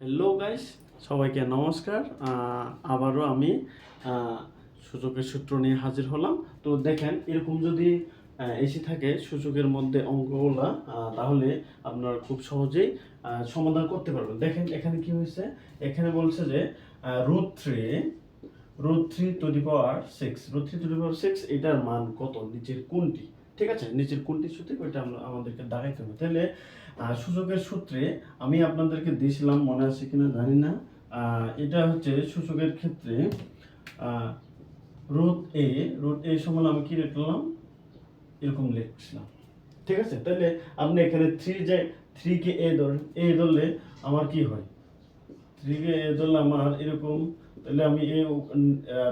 Hello guys, সবাইকে নমস্কার। আবারও আমি সূচকের সূত্র নিয়ে হাজির হলাম। তো দেখেন, এরকম যদি এসে থাকে সূচকের মধ্যে অঙ্কগুলা, তাহলে আপনারা খুব সহজেই সমাধান করতে পারবেন। দেখেন এখানে কি হয়েছে, এখানে বলছে যে √3 টু দি পাওয়ার 6 এটার মান কত, নিচের কোনটি? ঠিক আছে, নিচের কোনটি সূত্রে ওইটা আমাদেরকে দেখাইতে হবে। তাহলে সূচকের সূত্রে আমি আপনাদেরকে দিয়েছিলাম, মনে আছে কিনা জানি না। এটা হচ্ছে সূচকের ক্ষেত্রে √a সমান আমি কি লিখলাম, এরকম লিখছিলাম। ঠিক আছে, তাহলে আপনি এখানে 3 কে ধরলে আমার কি হয়, 3 কে ধরলে আমার এরকম, তাহলে আমি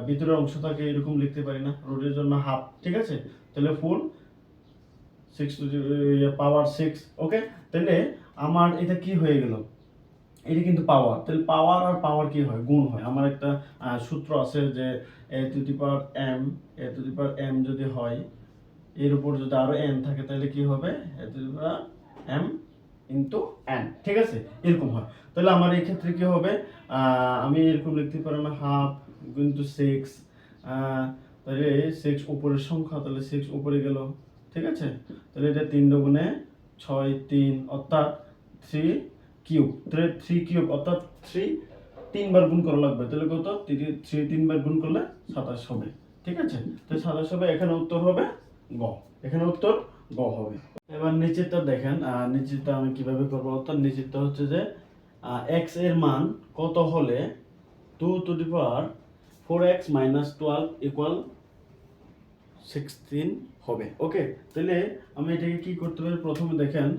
ভিতরের অংশটাকে এরকম লিখতে পারি না, রুটের জন্য হাফ। ঠিক আছে, তাহলে 6 টু দি পাওয়ার 6। ওকে, তাহলে আমার এটা কি হয়ে গেল, এটা কিন্তু পাওয়ার। তাহলে পাওয়ার আর পাওয়ার কি হয়, গুণ হয়। আমার একটা সূত্র আছে যে a to the power m যদি হয়, এর উপর যদি আরো n থাকে, তাহলে কি হবে, a to the power m into n। ঠিক আছে, এরকম হয়। তাহলে আমার এই ক্ষেত্রে কি হবে, আমি এরকম লিখতে পারি না, হাফ ইনটু 6। তাহলে 6 উপরের সংখ্যা, তাহলে 6 উপরে গেল। ঠিক আছে, তাহলে এটা 3 দুগুণে 6, 3 অর্থাৎ 3 কিউব। তাহলে 3 কিউব অর্থাৎ 3 তিনবার গুণ করা লাগবে। তাহলে কত, 3 তিনবার গুণ করলে 27 হবে। ঠিক আছে, তো 27 হবে। এখানে উত্তর হবে গ, এখানে উত্তর গ হবে। এবার নিচেরটা দেখেন, নিচেরটা আমি কিভাবে করবো, অর্থাৎ নিচেরটা হচ্ছে যে x এর মান কত হলে 2 to the power 4x minus 12 equal 16 হবে। ওকে, তাহলে আমি এটাকে কি করতে পারি, প্রথমে দেখেন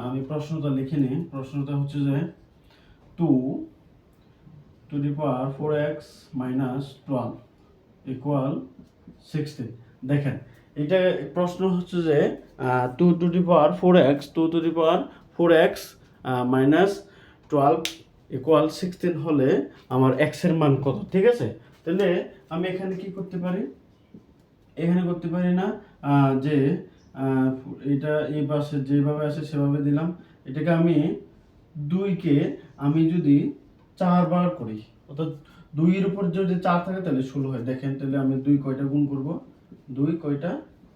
আমি প্রশ্নটা লিখে নিই। প্রশ্নটা হচ্ছে যে 2 to the power 4x minus 12 equal 16। দেখেন, এটা প্রশ্ন হচ্ছে যে 2 to the power 4x minus 12 equal 16 হলে আমার x এর মান কত। ঠিক আছে, তাহলে আমি এখানে কি করতে পারি, এখানে করতে পারি না, যে এটা এই পাশে যেভাবে আসে সেভাবে দিলাম। এটাকে আমি 2কে আমি যদি 4 বার করি, অর্থাৎ 2 এর উপর যদি 4 থাকে তাহলে 16 হয়। দেখেন, তাহলে আমি 2 কয়টা গুণ করব, 2 কয়টা,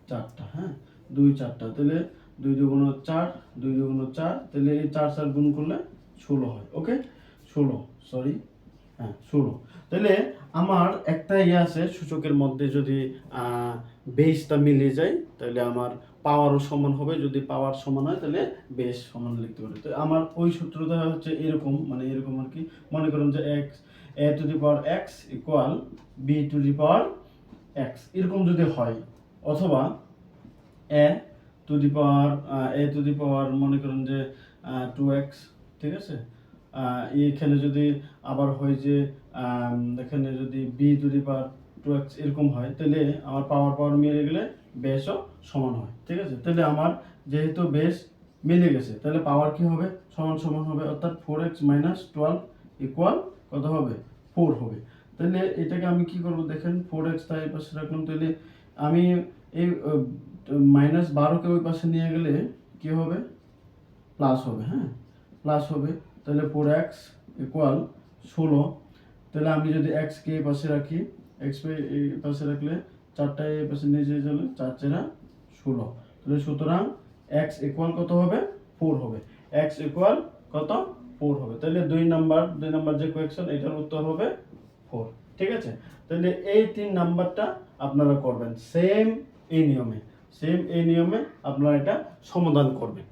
4টা। হ্যাঁ, 2 4টা, তাহলে 2 দুগুণ 4, 2 দুগুণ 4, তাহলে এই 4 4 গুণ করলে 16 হয়। ওকে, 16, সরি, হ্যাঁ 16। তাহলে আমার একটা আছে সূচকের মধ্যে, যদি বেসটা মিলে যায় তাহলে আমার পাওয়ারও সমান হবে। যদি পাওয়ার সমান হয় তাহলে বেস সমান লিখতে পারি। তো আমার ওই সূত্রটা হচ্ছে এরকম, মানে এরকম আর কি। মনে করুন যে a to the power x equal b to the power x, এরকম যদি হয়, অথবা a টু দি পাওয়ার মনে করুন যে 2x। ঠিক আছে, এখানে যদি আবার হয় যে এখানে যদি b to the power 2x এরকম হয়, তাহলে আমার পাওয়ার মিলে গেলে বেসও সমান হয়। ঠিক আছে, তাহলে আমার যেহেতু বেস মিলে গেছে, তাহলে পাওয়ার কি হবে, সমান সমান হবে, অর্থাৎ 4x মাইনাস 12 ইকুয়াল কত হবে, 4 হবে। তাহলে এটাকে আমি কি করব, দেখেন 4x তাই পাশে রাখলাম, তাহলে আমি এই -12কে ওই পাশে নিয়ে গেলে কি হবে, প্লাস হবে। হ্যাঁ, প্লাস হবে। তাহলে 4x ইকুয়াল 16। তাহলে আমি যদি x কে এই পাশে রাখি, x এই পাশে রাখলে 4টা এই পাশে নিয়ে যাবে, 4 4 16। তাহলে সুতরাং x ইকুয়াল কত হবে, 4 হবে। x ইকুয়াল কত, 4 হবে। তাহলে 2 নাম্বার যে কোয়েশ্চন, এটার উত্তর হবে 4। ঠিক আছে, তাহলে এই 3 নাম্বারটা আপনারা করবেন সেম এই নিয়মে আপনারা এটা সমাধান করবেন।